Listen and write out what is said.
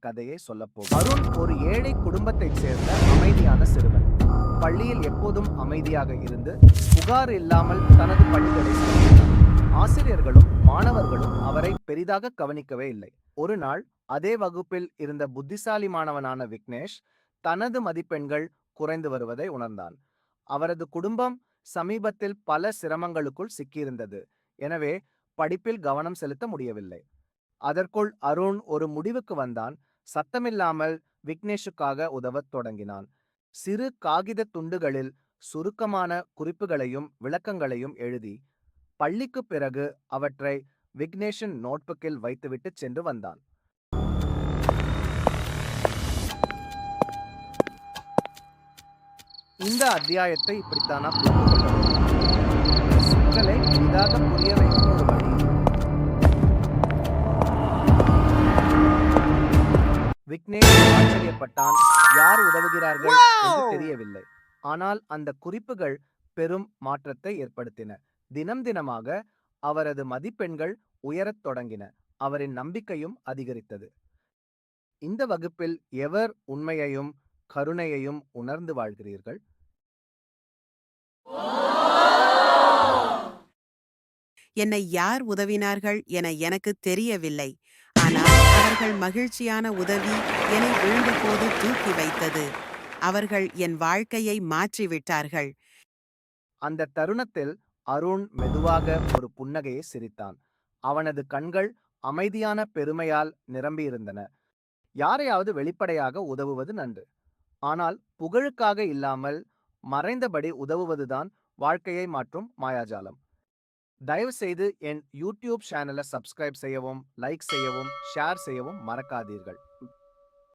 கதையை சொல்லப்போகும். அருண் ஒரு ஏழை குடும்பத்தைச் சேர்ந்த அமைதியான சிறுவன். பள்ளியில் எப்போதும் அமைதியாக இருந்து புகார் இல்லாமல் தனது பணிகளை செய்தார். ஆசிரியர்களும் மாணவர்களும் அவரை பெரிதாக கவனிக்கவே இல்லை. ஒரு நாள் அதே வகுப்பில் இருந்த புத்திசாலி மாணவனான விக்னேஷ் தனது மதிப்பெண்கள் குறைந்து வருவதை உணர்ந்தான். அவரது குடும்பம் சமீபத்தில் பல சிரமங்களுக்குள் சிக்கியிருந்தது. எனவே படிப்பில் கவனம் செலுத்த முடியவில்லை. அதற்குள் அருண் ஒரு முடிவுக்கு வந்தான். சத்தமில்லாமல் விக்னேஷுக்காக உதவத் தொடங்கினான். சிறு காகித துண்டுகளில் சுருக்கமான குறிப்புகளையும் விளக்கங்களையும் எழுதி பள்ளிக்கு பிறகு அவற்றை விக்னேஷின் நோட்புக்கில் வைத்துவிட்டு சென்று வந்தான். இந்த அத்தியாயத்தை இப்படித்தானா புரிந்து கொள்ள வேண்டும்? சிக்கலை எளிதாக புரிய வைக்கும் ஒரு வழி. விக்னேஷ் ஆச்சரியப்பட்டான். யார் உதவுகிறார்கள் என்று தெரியவில்லை. ஆனால் அந்த குறிப்புகள் பெரும் மாற்றத்தை ஏற்படுத்தின. தினம் தினமாக அவரது மதிப்பெண்கள் உயரத் தொடங்கின. அவரின் நம்பிக்கையும் அதிகரித்தது. இந்த வகுப்பில் எவர் உண்மையையும் கருணையையும் உணர்ந்து வாழ்கிறீர்கள்? என்னை யார் உதவினார்கள் என எனக்கு தெரியவில்லை. ஆனால் அவர்கள் மகிழ்ச்சியான உதவி என்னை விழுந்தபோது தூக்கி வைத்தது. அவர்கள் என் வாழ்க்கையை மாற்றிவிட்டார்கள். அந்த தருணத்தில் அருண் மெதுவாக ஒரு புன்னகையை சிரித்தான். அவனது கண்கள் அமைதியான பெருமையால் நிரம்பியிருந்தன. யாரையாவது வெளிப்படையாக உதவுவது நன்று. ஆனால் புகழுக்காக இல்லாமல் மறைந்தபடி உதவுவதுதான் வாழ்க்கையை மாற்றும் மாயாஜாலம். தயவு செய்து என் யூடியூப் சேனலை சப்ஸ்கிரைப் செய்யவும், லைக் செய்யவும், ஷேர் செய்யவும் மறக்காதீர்கள்.